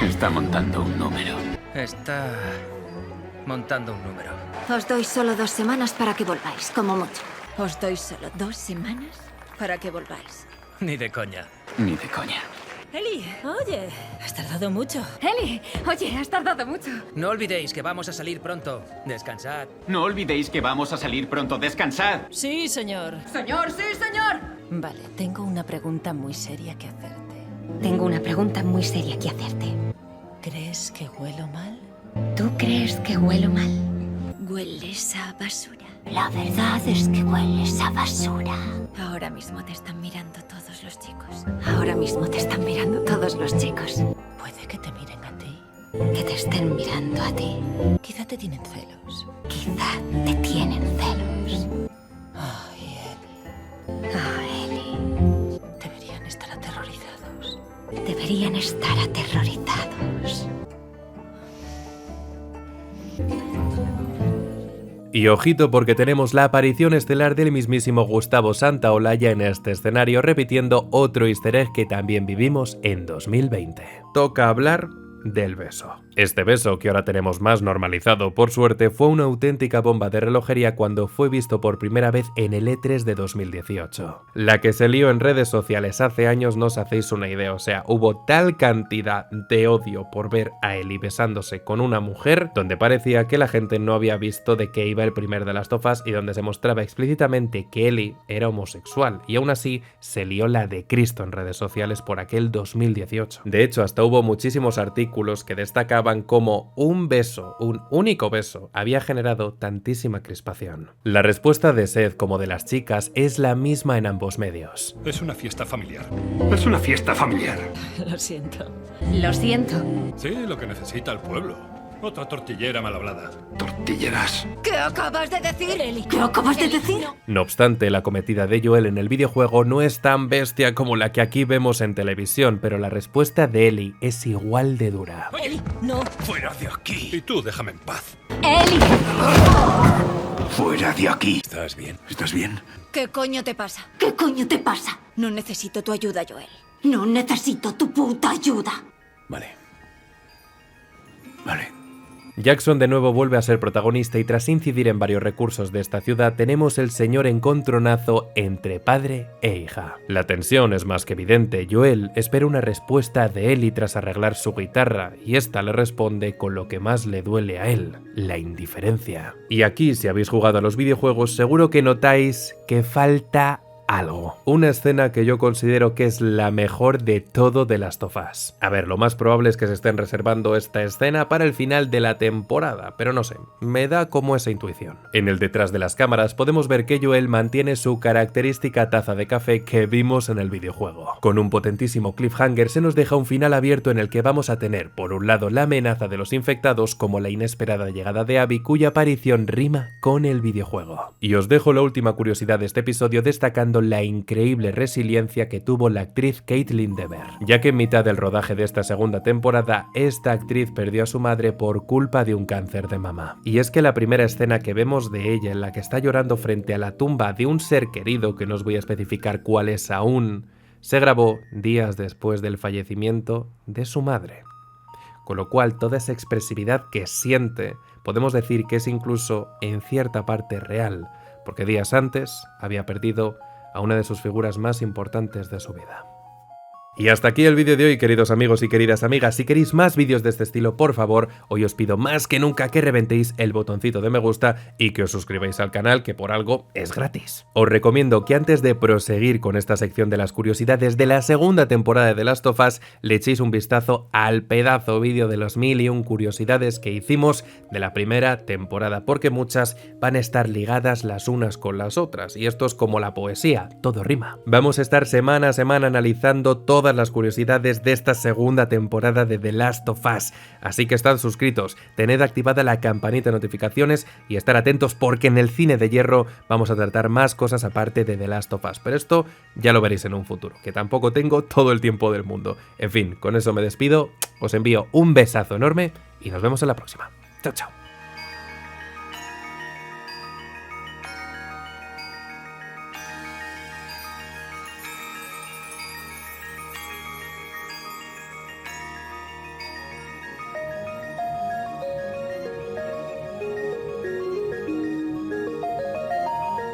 Está montando un número. Está montando un número. Os doy solo 2 semanas para que volváis, como mucho. Os doy solo 2 semanas para que volváis. Ni de coña. Ni de coña. Eli, oye, has tardado mucho. Eli, oye, has tardado mucho. No olvidéis que vamos a salir pronto. Descansad. No olvidéis que vamos a salir pronto. ¡Descansad! Sí, señor. Señor, sí, señor. Vale, tengo una pregunta muy seria que hacerte. Tengo una pregunta muy seria que hacerte. ¿Crees que huelo mal? ¿Tú crees que huelo mal? Hueles a basura. La verdad es que hueles a basura. Ahora mismo te están mirando todos los chicos. Ahora mismo te están mirando todos los chicos. Puede que te miren a ti. Que te estén mirando a ti. Quizá te tienen celos. Quizá te tienen celos. Ay, Eli. Eli. Deberían estar aterrorizados. Deberían estar aterrorizados. Y ojito porque tenemos la aparición estelar del mismísimo Gustavo Santaolalla en este escenario, repitiendo otro easter egg que también vivimos en 2020. Toca hablar del beso. Este beso, que ahora tenemos más normalizado por suerte, fue una auténtica bomba de relojería cuando fue visto por primera vez en el E3 de 2018. La que se lió en redes sociales hace años no os hacéis una idea, o sea, hubo tal cantidad de odio por ver a Ellie besándose con una mujer, donde parecía que la gente no había visto de qué iba el primer de Last of Us y donde se mostraba explícitamente que Ellie era homosexual, y aún así se lió la de Cristo en redes sociales por aquel 2018. De hecho, hasta hubo muchísimos artículos que destacaban cómo un beso, un único beso, había generado tantísima crispación. La respuesta de Seth como de las chicas es la misma en ambos medios. Es una fiesta familiar. Es una fiesta familiar. Lo siento. Lo siento. Sí, lo que necesita el pueblo. Otra tortillera mal hablada. Tortilleras. ¿Qué acabas de decir, Eli? ¿Qué acabas de decir? No obstante, la cometida de Joel en el videojuego no es tan bestia como la que aquí vemos en televisión, pero la respuesta de Ellie es igual de dura. Eli, no. Fuera de aquí. Y tú, déjame en paz. ¡Eli! Fuera de aquí. ¿Estás bien? ¿Estás bien? ¿Qué coño te pasa? ¿Qué coño te pasa? No necesito tu ayuda, Joel. No necesito tu puta ayuda. Vale. Vale. Jackson de nuevo vuelve a ser protagonista y tras incidir en varios recursos de esta ciudad tenemos el señor encontronazo entre padre e hija. La tensión es más que evidente. Joel espera una respuesta de Ellie tras arreglar su guitarra y esta le responde con lo que más le duele a él, la indiferencia. Y aquí, si habéis jugado a los videojuegos, seguro que notáis que falta algo. Una escena que yo considero que es la mejor de todo de Last of Us. A ver, lo más probable es que se estén reservando esta escena para el final de la temporada, pero no sé, me da como esa intuición. En el detrás de las cámaras podemos ver que Joel mantiene su característica taza de café que vimos en el videojuego. Con un potentísimo cliffhanger se nos deja un final abierto en el que vamos a tener, por un lado, la amenaza de los infectados como la inesperada llegada de Abby, cuya aparición rima con el videojuego. Y os dejo la última curiosidad de este episodio destacando la increíble resiliencia que tuvo la actriz Caitlin Dever, ya que en mitad del rodaje de esta segunda temporada, esta actriz perdió a su madre por culpa de un cáncer de mama. Y es que la primera escena que vemos de ella en la que está llorando frente a la tumba de un ser querido, que no os voy a especificar cuál es aún, se grabó días después del fallecimiento de su madre. Con lo cual toda esa expresividad que siente podemos decir que es incluso en cierta parte real, porque días antes había perdido a una de sus figuras más importantes de su vida. Y hasta aquí el vídeo de hoy, queridos amigos y queridas amigas. Si queréis más vídeos de este estilo, por favor, hoy os pido más que nunca que reventéis el botoncito de me gusta y que os suscribáis al canal, que por algo es gratis. Os recomiendo que antes de proseguir con esta sección de las curiosidades de la segunda temporada de The Last of Us, le echéis un vistazo al pedazo vídeo de los 1001 curiosidades que hicimos de la primera temporada, porque muchas van a estar ligadas las unas con las otras, y esto es como la poesía, todo rima. Vamos a estar semana a semana analizando todo todas las curiosidades de esta segunda temporada de The Last of Us. Así que estad suscritos, tened activada la campanita de notificaciones y estar atentos porque en el Cine de Hierro vamos a tratar más cosas aparte de The Last of Us. Pero esto ya lo veréis en un futuro, que tampoco tengo todo el tiempo del mundo. En fin, con eso me despido, os envío un besazo enorme y nos vemos en la próxima. Chao, chao.